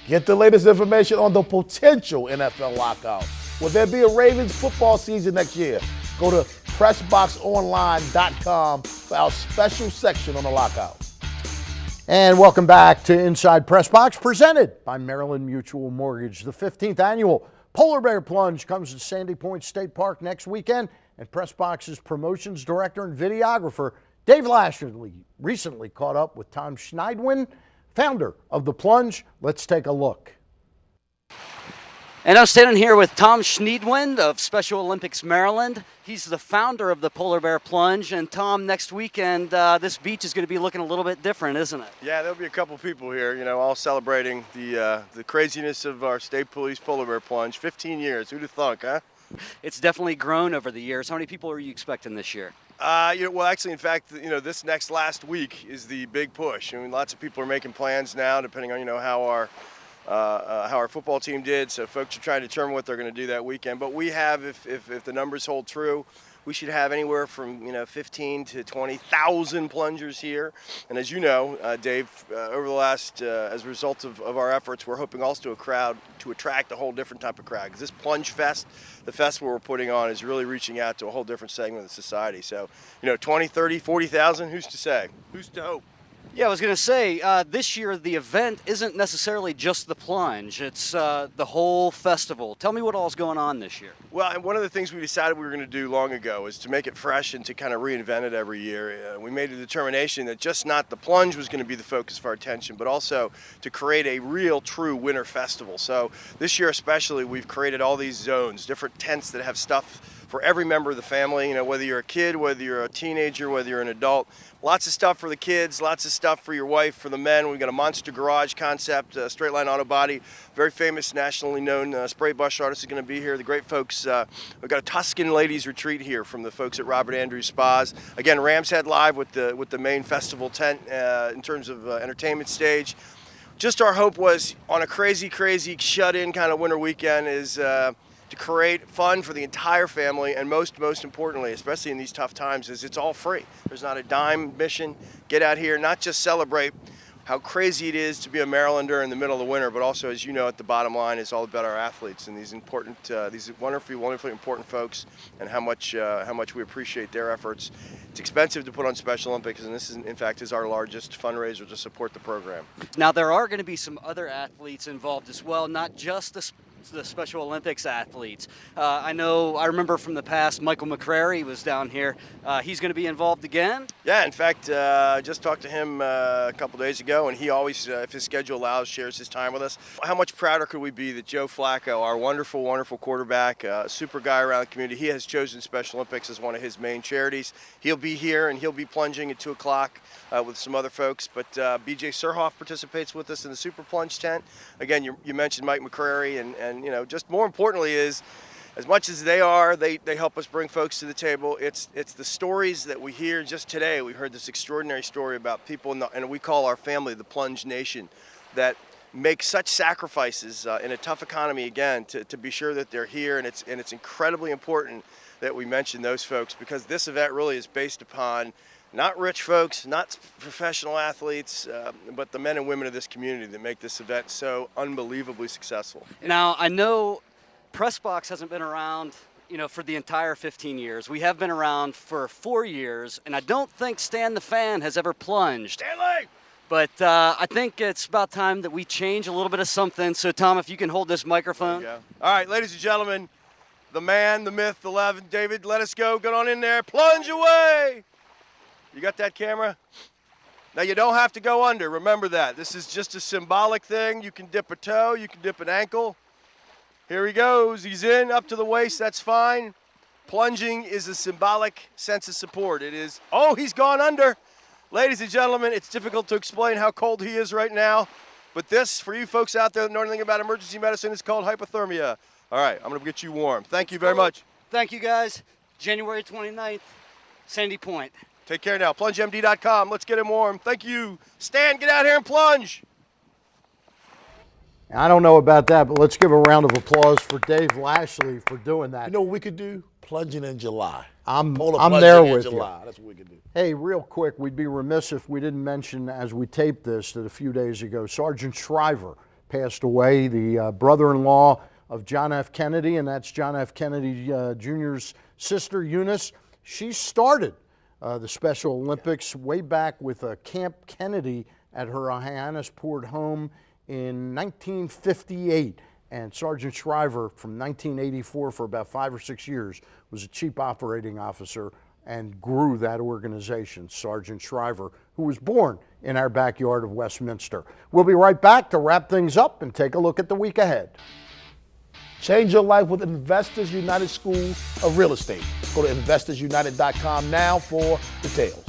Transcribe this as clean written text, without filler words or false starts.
Get the latest information on the potential NFL lockout. Will there be a Ravens football season next year? Go to PressBoxOnline.com for our special section on the lockout. And welcome back to Inside PressBox, presented by Maryland Mutual Mortgage. The 15th annual Polar Bear Plunge comes to Sandy Point State Park next weekend, and PressBox's promotions director and videographer Dave Lashley recently caught up with Tom Schneidwin, founder of the Plunge. Let's take a look. And I'm standing here with Tom Schneidwin of Special Olympics Maryland. He's the founder of the Polar Bear Plunge. And Tom, next weekend, this beach is going to be looking a little bit different, isn't it? Yeah, there'll be a couple people here, all celebrating the craziness of our state police Polar Bear Plunge. 15 years, who'd have thunk, huh? It's definitely grown over the years. How many people are you expecting this year? Well, actually, in fact, this last week is the big push. I mean, lots of people are making plans now, depending on, how our football team did. So folks are trying to determine what they're going to do that weekend. But we have, if the numbers hold true, we should have anywhere from 15 to 20,000 plungers here. And as you know, Dave, over the last, as a result of our efforts, we're hoping also to attract a whole different type of crowd. Because this Plunge Fest, the festival we're putting on, is really reaching out to a whole different segment of society. So, 20, 30, 40,000, who's to say? Who's to hope? Yeah, I was going to say, this year the event isn't necessarily just the plunge. It's the whole festival. Tell me what all's going on this year. Well, and one of the things we decided we were going to do long ago is to make it fresh and to kind of reinvent it every year. We made a determination that just not the plunge was going to be the focus of our attention, but also to create a real, true winter festival. So this year especially, we've created all these zones, different tents that have stuff for every member of the family, whether you're a kid, whether you're a teenager, whether you're an adult. Lots of stuff for the kids, lots of stuff for your wife, for the men. We've got a monster garage concept, straight line auto body. Very famous, nationally known spray brush artist is going to be here. The great folks, we've got a Tuscan ladies retreat here from the folks at Robert Andrews Spas. Again, Rams Head Live with the main festival tent in terms of entertainment stage. Just our hope was on a crazy shut-in kind of winter weekend is to create fun for the entire family, and most importantly, especially in these tough times, is it's all free. There's not a dime admission. Get out here, not just celebrate how crazy it is to be a Marylander in the middle of the winter, but also, as you know, at the bottom line is all about our athletes and these wonderfully important folks, and how much we appreciate their efforts. It's expensive to put on Special Olympics, and this is, in fact, is our largest fundraiser to support the program. Now, there are going to be some other athletes involved as well, not just the Special Olympics athletes. I remember from the past, Michael McCrary was down here. He's going to be involved again? Yeah, in fact, I just talked to him a couple days ago, and he always, if his schedule allows, shares his time with us. How much prouder could we be that Joe Flacco, our wonderful quarterback, super guy around the community, he has chosen Special Olympics as one of his main charities. He'll be here, and he'll be plunging at 2 o'clock with some other folks. But BJ Surhoff participates with us in the Super Plunge tent. Again, you mentioned Mike McCrary, and just more importantly is, as much as they help us bring folks to the table. It's the stories that we hear. Just today, we heard this extraordinary story about people, and we call our family the Plunge Nation, that make such sacrifices in a tough economy, again, to be sure that they're here. And it's incredibly important that we mention those folks, because this event really is based upon not rich folks, not professional athletes, but the men and women of this community that make this event so unbelievably successful. Now, I know PressBox hasn't been around, for the entire 15 years. We have been around for 4 years, and I don't think Stan the Fan has ever plunged. Stanley! But I think it's about time that we change a little bit of something. So, Tom, if you can hold this microphone. There you go. All right, ladies and gentlemen, the man, the myth, the legend, David, let us go. Get on in there. Plunge away! You got that camera? Now, you don't have to go under. Remember that. This is just a symbolic thing. You can dip a toe. You can dip an ankle. Here he goes. He's in, up to the waist. That's fine. Plunging is a symbolic sense of support. It is, oh, he's gone under. Ladies and gentlemen, it's difficult to explain how cold he is right now. But this, for you folks out there that know anything about emergency medicine, is called hypothermia. All right, I'm going to get you warm. Thank you very much. Thank you, guys. January 29th, Sandy Point. Take care now. PlungeMD.com. Let's get him warm. Thank you. Stan, get out here and plunge. I don't know about that, but let's give a round of applause for Dave Lashley for doing that. You know what we could do? Plunging in July. I'm Polar there plunging in with you. July. That's what we could do. Hey, real quick, we'd be remiss if we didn't mention as we taped this that a few days ago, Sergeant Shriver passed away, the brother-in-law of John F. Kennedy, and that's John F. Kennedy Jr.'s sister, Eunice. She started the Special Olympics way back with Camp Kennedy at her Hyannisport home in 1958. And Sergeant Shriver, from 1984 for about 5 or 6 years, was a chief operating officer and grew that organization, Sergeant Shriver, who was born in our backyard of Westminster. We'll be right back to wrap things up and take a look at the week ahead. Change your life with Investors United School of Real Estate. Go to investorsunited.com now for details.